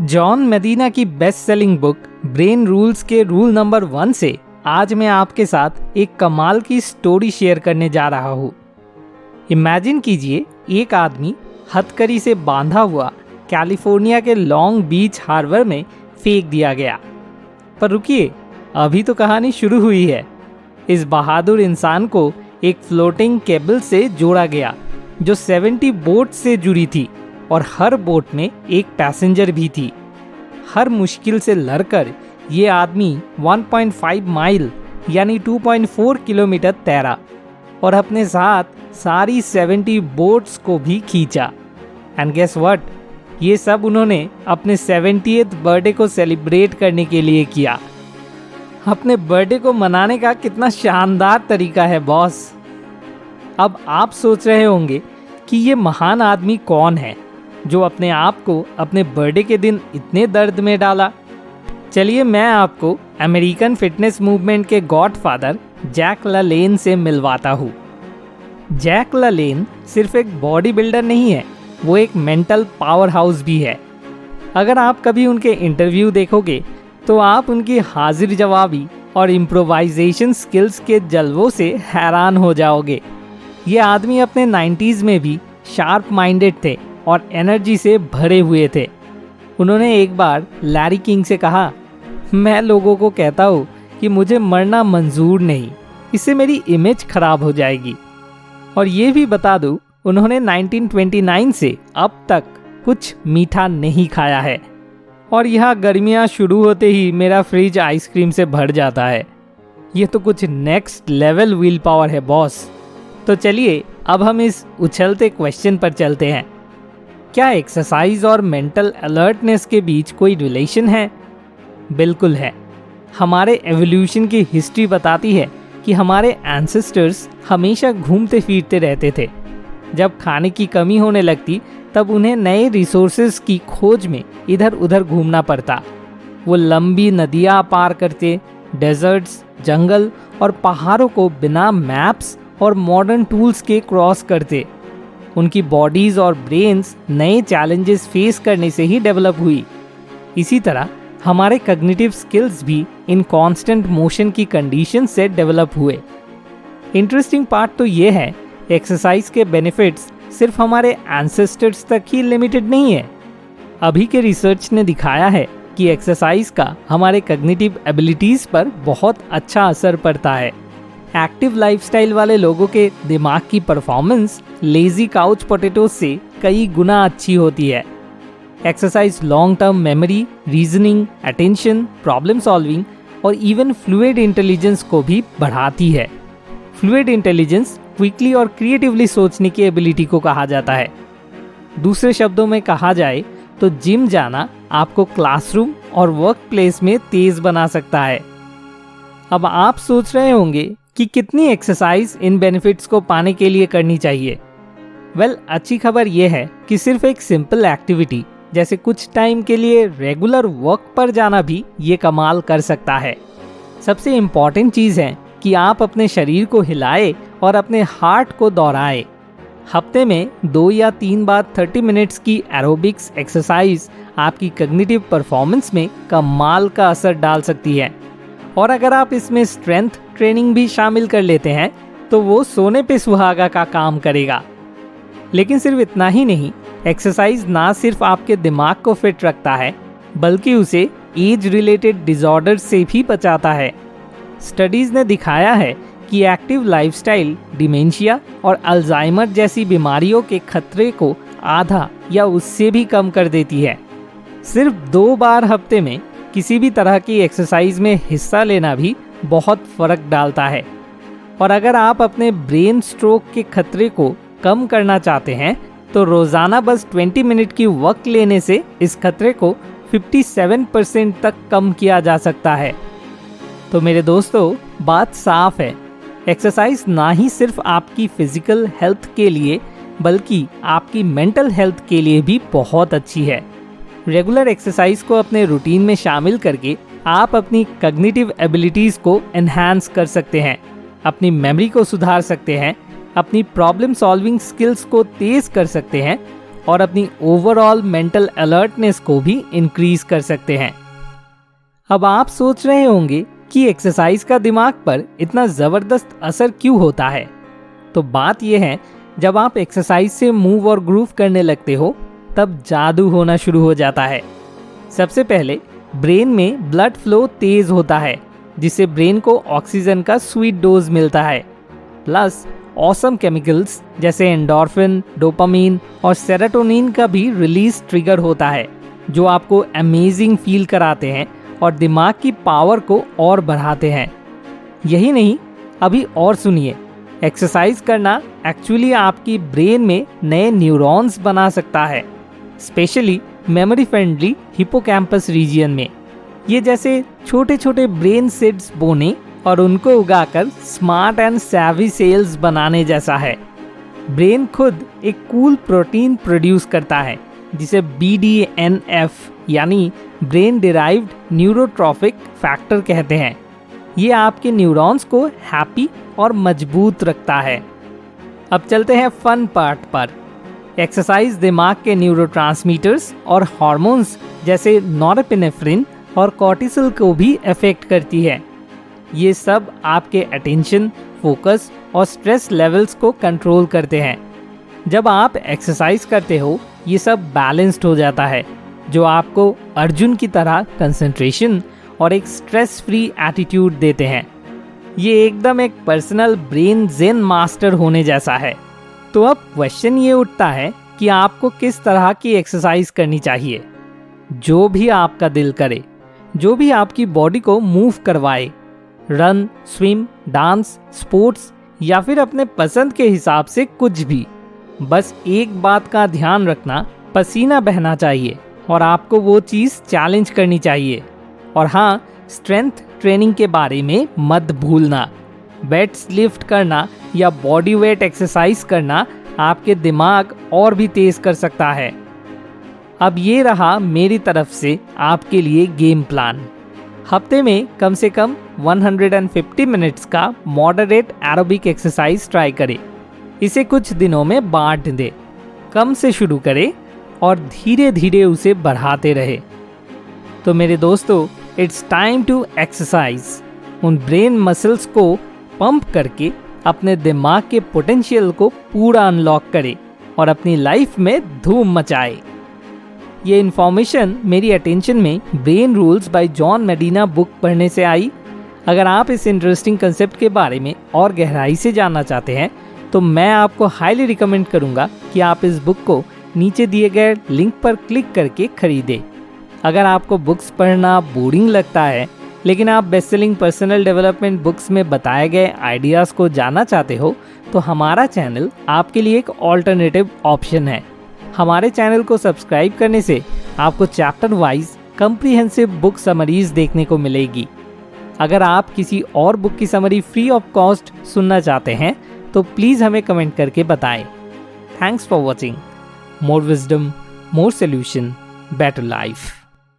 John मेडिना की best selling book brain rules के rule number 1 से आज मैं आपके साथ एक कमाल की स्टोरी शेयर करने जा रहा हूँ। इमेजिन कीजिए, एक आदमी हथकड़ी से बांधा हुआ कैलिफोर्निया के लॉन्ग बीच हार्बर में फेंक दिया गया। पर रुकिए, अभी तो कहानी शुरू हुई है। इस बहादुर इंसान को एक फ्लोटिंग केबल से जोड़ा गया जो 70 बोट से जुड़ी थी और हर बोट में एक पैसेंजर भी थी। हर मुश्किल से लड़कर ये आदमी 1.5 माइल यानी 2.4 किलोमीटर तैरा और अपने साथ सारी 70 बोट्स को भी खींचा। एंड गेस व्हाट, ये सब उन्होंने अपने 70th बर्थडे को सेलिब्रेट करने के लिए किया। अपने बर्थडे को मनाने का कितना शानदार तरीका है बॉस। अब आप सोच रहे होंगे कि ये महान आदमी कौन है जो अपने आप को अपने बर्थडे के दिन इतने दर्द में डाला। चलिए मैं आपको अमेरिकन फिटनेस मूवमेंट के गॉडफादर जैक लालेन से मिलवाता हूँ। जैक लालेन सिर्फ एक बॉडी बिल्डर नहीं है, वो एक मेंटल पावर हाउस भी है। अगर आप कभी उनके इंटरव्यू देखोगे तो आप उनकी हाजिर जवाबी और इम्प्रोवाइजेशन स्किल्स के जलवों से हैरान हो जाओगे। ये आदमी अपने 90s में भी शार्प माइंडेड थे और एनर्जी से भरे हुए थे। उन्होंने एक बार लैरी किंग से कहा, मैं लोगों को कहता हूँ कि मुझे मरना मंजूर नहीं, इससे मेरी इमेज खराब हो जाएगी। और ये भी बता दूँ, उन्होंने 1929 से अब तक कुछ मीठा नहीं खाया है। और यहाँ गर्मियाँ शुरू होते ही मेरा फ्रिज आइसक्रीम से भर जाता है। ये तो कुछ नेक्स्ट लेवल विल पावर है बॉस। तो चलिए अब हम इस उछलते क्वेश्चन पर चलते हैं। क्या एक्सरसाइज और मेंटल अलर्टनेस के बीच कोई रिलेशन है? बिल्कुल है। हमारे एवोल्यूशन की हिस्ट्री बताती है कि हमारे एंसेस्टर्स हमेशा घूमते फिरते रहते थे। जब खाने की कमी होने लगती तब उन्हें नए रिसोर्सेज की खोज में इधर उधर घूमना पड़ता। वो लंबी नदियाँ पार करते, डेजर्ट्स, जंगल और पहाड़ों को बिना मैप्स और मॉडर्न टूल्स के क्रॉस करते। उनकी बॉडीज और ब्रेन्स नए चैलेंजेस फेस करने से ही डेवलप हुई। इसी तरह हमारे कॉग्निटिव स्किल्स भी इन कांस्टेंट मोशन की कंडीशन से डेवलप हुए। इंटरेस्टिंग पार्ट तो ये है, एक्सरसाइज के बेनिफिट्स सिर्फ हमारे एंसेस्टर्स तक ही लिमिटेड नहीं है। अभी के रिसर्च ने दिखाया है कि एक्सरसाइज का हमारे कॉग्निटिव एबिलिटीज पर बहुत अच्छा असर पड़ता है। एक्टिव लाइफस्टाइल वाले लोगों के दिमाग की परफॉर्मेंस लेजी काउच पोटैटोज से कई गुना अच्छी होती है। Exercise long term memory, reasoning, attention, problem solving और इवन फ्लूइड इंटेलिजेंस को भी बढ़ाती है। फ्लूइड इंटेलिजेंस क्विकली और क्रिएटिवली सोचने की एबिलिटी को कहा जाता है। दूसरे शब्दों में कहा जाए तो जिम जाना आपको क्लासरूम और वर्क प्लेस में तेज बना सकता है। अब आप सोच रहे होंगे कि कितनी एक्सरसाइज इन बेनिफिट्स को पाने के लिए करनी चाहिए। अच्छी खबर यह है कि सिर्फ एक सिंपल एक्टिविटी जैसे कुछ टाइम के लिए रेगुलर वर्क पर जाना भी ये कमाल कर सकता है। सबसे इम्पॉर्टेंट चीज़ है कि आप अपने शरीर को हिलाए और अपने हार्ट को दोहराए। हफ्ते में 2 या 3 बार 30 मिनट्स की एरोबिक्स एक्सरसाइज आपकी कॉग्निटिव परफॉर्मेंस में कमाल का असर डाल सकती है। और अगर आप इसमें स्ट्रेंथ ट्रेनिंग भी शामिल कर लेते हैं तो वो सोने पे सुहागा का काम करेगा। लेकिन सिर्फ इतना ही नहीं, एक्सरसाइज ना सिर्फ आपके दिमाग को फिट रखता है बल्कि उसे एज रिलेटेड डिसऑर्डर से भी बचाता है। स्टडीज ने दिखाया है कि एक्टिव लाइफस्टाइल डिमेंशिया और अल्जाइमर जैसी बीमारियों के खतरे को आधा या उससे भी कम कर देती है। सिर्फ 2 बार हफ्ते में किसी भी तरह की एक्सरसाइज में हिस्सा लेना भी बहुत फर्क डालता है। और अगर आप अपने ब्रेन स्ट्रोक के खतरे को कम करना चाहते हैं तो रोजाना बस 20 मिनट की वक्त लेने से इस खतरे को 57% तक कम किया जा सकता है। तो मेरे दोस्तों, बात साफ है, एक्सरसाइज ना ही सिर्फ आपकी फिजिकल हेल्थ के लिए बल्कि आपकी मेंटल हेल्थ के लिए भी बहुत अच्छी है। रेगुलर एक्सरसाइज को अपने रूटीन में शामिल करके आप अपनी कॉग्निटिव एबिलिटीज़ को एनहांस कर सकते हैं, अपनी मेमोरी को सुधार सकते हैं, अपनी प्रॉब्लम सॉल्विंग स्किल्स को तेज कर सकते हैं और अपनी ओवरऑल मेंटल अलर्टनेस को भी इंक्रीज कर सकते हैं। अब आप सोच रहे होंगे कि एक्सरसाइज का दिमाग पर इतना ज़बरदस्त असर क्यों होता है। तो बात यह है, जब आप एक्सरसाइज से मूव और ग्रूव करने लगते हो तब जादू होना शुरू हो जाता है। सबसे पहले ब्रेन में ब्लड फ्लो तेज होता है, जिससे ब्रेन को ऑक्सीजन का स्वीट डोज मिलता है। प्लस ऑसम केमिकल्स जैसे एंडोर्फिन, डोपामीन और सेरोटोनिन का भी रिलीज ट्रिगर होता है, जो आपको अमेजिंग फील कराते हैं और दिमाग की पावर को और बढ़ाते हैं। यही नहीं, अभी और सुनिए, एक्सरसाइज करना एक्चुअली आपकी ब्रेन में नए न्यूरॉन्स बना सकता है, specially memory friendly hippocampus region में। ये जैसे छोटे छोटे ब्रेन सीड्स बोने और उनको उगाकर स्मार्ट एंड सैवी सेल्स बनाने जैसा है। ब्रेन खुद एक कूल प्रोटीन प्रोड्यूस करता है जिसे BDNF यानी ब्रेन डिराइव्ड न्यूरोट्रॉफिक फैक्टर कहते हैं। ये आपके न्यूरॉन्स को हैप्पी और मजबूत रखता है। अब चलते हैं फन पार्ट पर। एक्सरसाइज दिमाग के न्यूरोट्रांसमीटर्स और हार्मोन्स जैसे नॉरएपिनेफ्रिन और कॉर्टिसोल को भी अफेक्ट करती है। ये सब आपके अटेंशन, फोकस और स्ट्रेस लेवल्स को कंट्रोल करते हैं। जब आप एक्सरसाइज करते हो ये सब बैलेंस्ड हो जाता है, जो आपको अर्जुन की तरह कंसंट्रेशन और एक स्ट्रेस फ्री एटीट्यूड देते हैं। ये एकदम एक पर्सनल ब्रेन जेन मास्टर होने जैसा है। तो अब क्वेश्चन ये उठता है कि आपको किस तरह की एक्सरसाइज करनी चाहिए। जो भी आपका दिल करे, जो भी आपकी बॉडी को मूव करवाए, रन, स्विम, डांस, स्पोर्ट्स या फिर अपने पसंद के हिसाब से कुछ भी। बस एक बात का ध्यान रखना, पसीना बहना चाहिए और आपको वो चीज़ चैलेंज करनी चाहिए। और हाँ, स्ट्रेंथ ट्रेनिंग के बारे में मत भूलना। वेट्स लिफ्ट करना या बॉडी वेट एक्सरसाइज करना आपके दिमाग और भी तेज कर सकता है। अब ये रहा मेरी तरफ से आपके लिए गेम प्लान। हफ्ते में कम से कम 150 मिनट्स का मॉडरेट एरोबिक एक्सरसाइज ट्राई करें। इसे कुछ दिनों में बांट दें। कम से शुरू करें और धीरे धीरे उसे बढ़ाते रहे। तो मेरे दोस्तों, इट्स टाइम टू एक्सरसाइज। उन ब्रेन मसल्स को पंप करके अपने दिमाग के पोटेंशियल को पूरा अनलॉक करें और अपनी लाइफ में धूम मचाए। ये इन्फॉर्मेशन मेरी अटेंशन में brain rules bye John मेडिना book पढ़ने से आई। अगर आप इस इंटरेस्टिंग कंसेप्ट के बारे में और गहराई से जानना चाहते हैं तो मैं आपको हाईली रिकमेंड करूंगा कि आप इस बुक को नीचे दिए गए लिंक पर क्लिक करके खरीदें। अगर आपको बुक्स पढ़ना बोरिंग लगता है लेकिन आप best selling personal development books में बताए गए आइडियाज़ को जानना चाहते हो तो हमारा चैनल आपके लिए एक ऑल्टरनेटिव ऑप्शन है। हमारे चैनल को सब्सक्राइब करने से आपको chapter wise comprehensive book summaries देखने को मिलेगी। अगर आप किसी और बुक की समरी फ्री ऑफ कॉस्ट सुनना चाहते हैं तो प्लीज़ हमें कमेंट करके बताएं। Thanks for watching. More wisdom, more solution, better life.